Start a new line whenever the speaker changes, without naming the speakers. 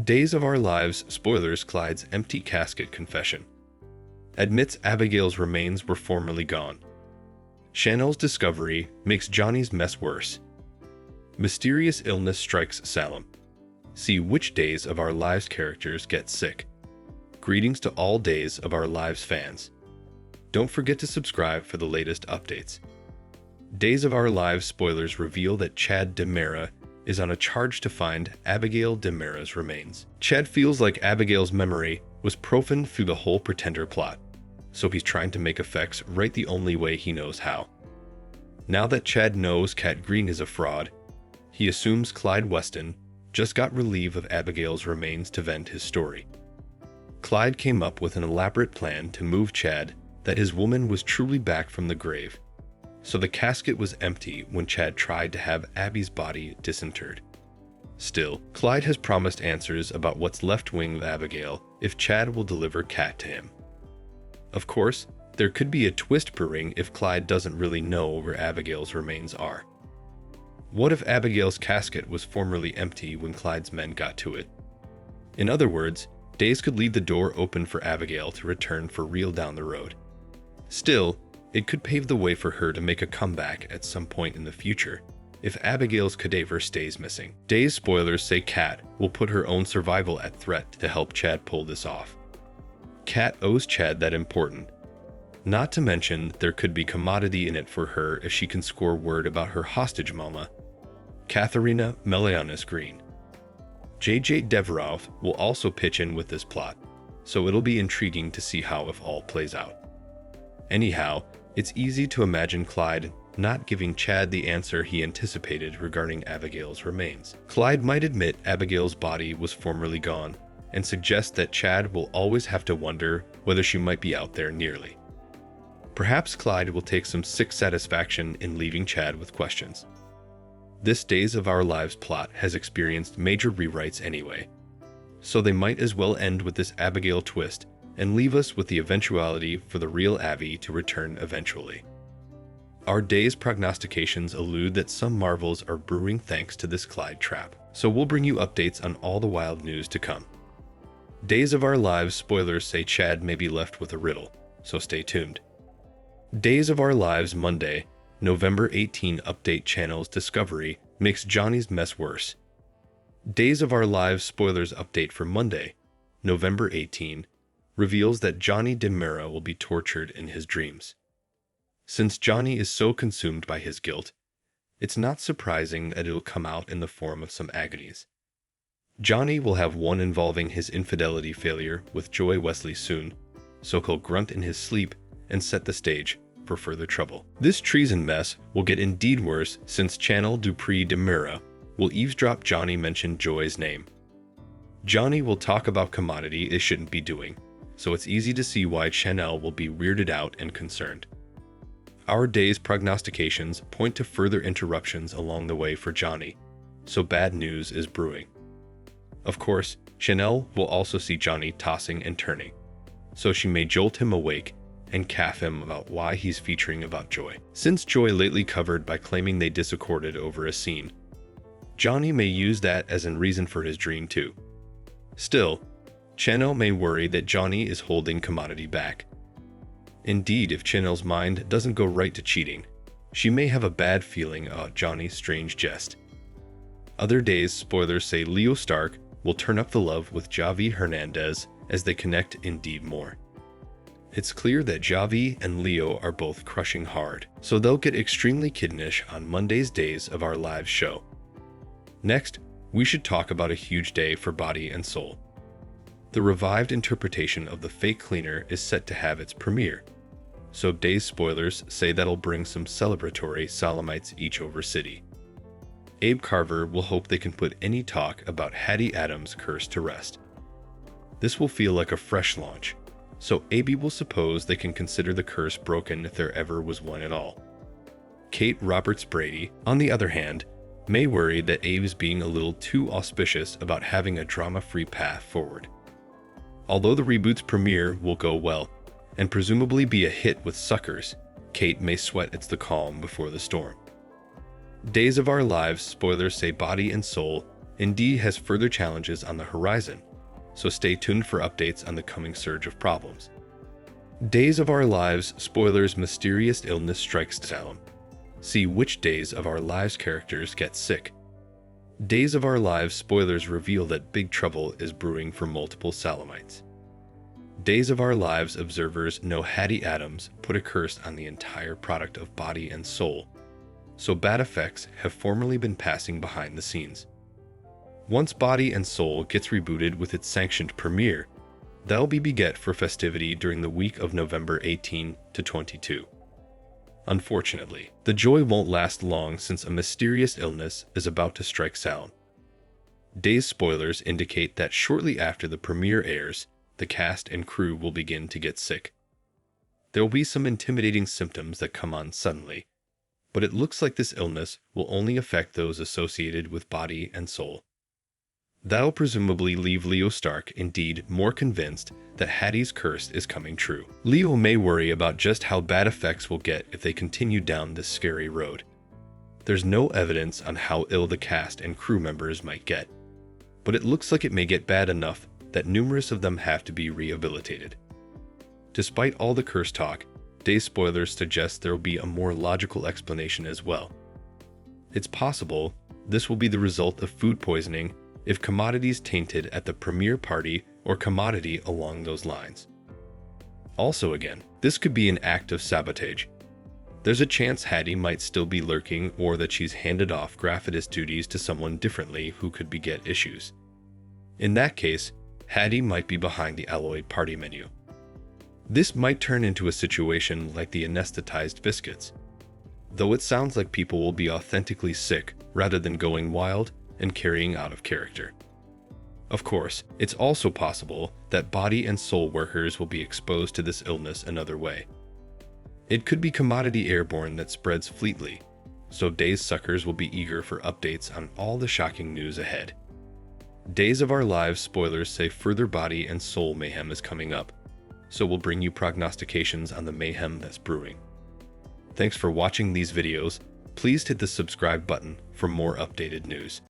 Days of Our Lives spoilers Clyde's empty casket confession. Admits Abigail's remains were formerly gone. Chanel's discovery makes Johnny's mess worse. Mysterious illness strikes Salem. See which Days of Our Lives characters get sick. Greetings to all Days of Our Lives fans. Don't forget to subscribe for the latest updates. Days of Our Lives spoilers reveal that Chad DiMera is on a charge to find Abigail DiMera's remains. Chad feels like Abigail's memory was profaned through the whole Pretender plot, so he's trying to make effects right the only way he knows how. Now that Chad knows Cat Green is a fraud, he assumes Clyde Weston just got relief of Abigail's remains to vent his story. Clyde came up with an elaborate plan to move Chad that his woman was truly back from the grave, so the casket was empty when Chad tried to have Abby's body disinterred. Still, Clyde has promised answers about what's left wing of Abigail if Chad will deliver Cat to him. Of course, there could be a twist brewing if Clyde doesn't really know where Abigail's remains are. What if Abigail's casket was formerly empty when Clyde's men got to it? In other words, Days could leave the door open for Abigail to return for real down the road. Still, it could pave the way for her to make a comeback at some point in the future if Abigail's cadaver stays missing. Days spoilers say Cat will put her own survival at threat to help Chad pull this off. Cat owes Chad that important. Not to mention, there could be commodity in it for her if she can score word about her hostage mama, Katharina Melianis Green. J.J. Deverov will also pitch in with this plot, so it'll be intriguing to see how it all plays out. Anyhow, it's easy to imagine Clyde not giving Chad the answer he anticipated regarding Abigail's remains. Clyde might admit Abigail's body was formerly gone and suggest that Chad will always have to wonder whether she might be out there nearly. Perhaps Clyde will take some sick satisfaction in leaving Chad with questions. This Days of Our Lives plot has experienced major rewrites anyway, so they might as well end with this Abigail twist and leave us with the eventuality for the real Abby to return eventually. Our Days prognostications allude that some marvels are brewing thanks to this Clyde trap, so we'll bring you updates on all the wild news to come. Days of Our Lives spoilers say Chad may be left with a riddle, so stay tuned. Days of Our Lives Monday, November 18 update channel's discovery makes Johnny's mess worse. Days of Our Lives spoilers update for Monday, November 18, reveals that Johnny DiMera will be tortured in his dreams. Since Johnny is so consumed by his guilt, it's not surprising that it'll come out in the form of some agonies. Johnny will have one involving his infidelity failure with Joy Wesley soon, so he'll grunt in his sleep and set the stage for further trouble. This treason mess will get indeed worse since Chanel Dupree DiMera will eavesdrop Johnny mention Joy's name. Johnny will talk about commodity it shouldn't be doing, so it's easy to see why Chanel will be weirded out and concerned. Our Days prognostications point to further interruptions along the way for Johnny, so bad news is brewing. Of course, Chanel will also see Johnny tossing and turning, so she may jolt him awake and caff him about why he's featuring about Joy. Since Joy lately covered by claiming they disaccorded over a scene, Johnny may use that as a reason for his dream too. Still, Chanel may worry that Johnny is holding commodity back. Indeed, if Chanel's mind doesn't go right to cheating, she may have a bad feeling about Johnny's strange jest. Other Days spoilers say Leo Stark will turn up the love with Javi Hernandez as they connect indeed more. It's clear that Javi and Leo are both crushing hard, so they'll get extremely kittenish on Monday's Days of Our Lives show. Next, we should talk about a huge day for Body and Soul. The revived interpretation of The Fake Cleaner is set to have its premiere, so Days spoilers say that'll bring some celebratory Solommites each over city. Abe Carver will hope they can put any talk about Hattie Adams' curse to rest. This will feel like a fresh launch, so Abe will suppose they can consider the curse broken if there ever was one at all. Kate Roberts Brady, on the other hand, may worry that Abe is being a little too auspicious about having a drama-free path forward. Although the reboot's premiere will go well, and presumably be a hit with suckers, Kate may sweat it's the calm before the storm. Days of Our Lives spoilers say Body and Soul ND has further challenges on the horizon, so stay tuned for updates on the coming surge of problems. Days of Our Lives spoilers: mysterious illness strikes Salem. See which Days of Our Lives characters get sick. Days of Our Lives spoilers reveal that big trouble is brewing for multiple Salemites. Days of Our Lives observers know Hattie Adams put a curse on the entire product of body and soul, so bad effects have formerly been passing behind the scenes. Once Body and Soul gets rebooted with its sanctioned premiere, that'll be beget for festivity during the week of November 18 to 22. Unfortunately, the joy won't last long since a mysterious illness is about to strike Salem. Days spoilers indicate that shortly after the premiere airs, the cast and crew will begin to get sick. There will be some intimidating symptoms that come on suddenly, but it looks like this illness will only affect those associated with Body and Soul. That'll presumably leave Leo Stark indeed more convinced that Hattie's curse is coming true. Leo may worry about just how bad effects will get if they continue down this scary road. There's no evidence on how ill the cast and crew members might get, but it looks like it may get bad enough that numerous of them have to be rehabilitated. Despite all the curse talk, Days spoilers suggest there will be a more logical explanation as well. It's possible this will be the result of food poisoning if commodities tainted at the premiere party or commodity along those lines. Also again, this could be an act of sabotage. There's a chance Hattie might still be lurking, or that she's handed off graphitous duties to someone differently who could beget issues. In that case, Hattie might be behind the alloyed party menu. This might turn into a situation like the anesthetized biscuits, though it sounds like people will be authentically sick rather than going wild and carrying out of character. Of course, it's also possible that Body and Soul workers will be exposed to this illness another way. It could be commodity airborne that spreads fleetly, so Days suckers will be eager for updates on all the shocking news ahead. Days of Our Lives spoilers say further Body and Soul mayhem is coming up, so we'll bring you prognostications on the mayhem that's brewing. Thanks for watching these videos. Please hit the subscribe button for more updated news.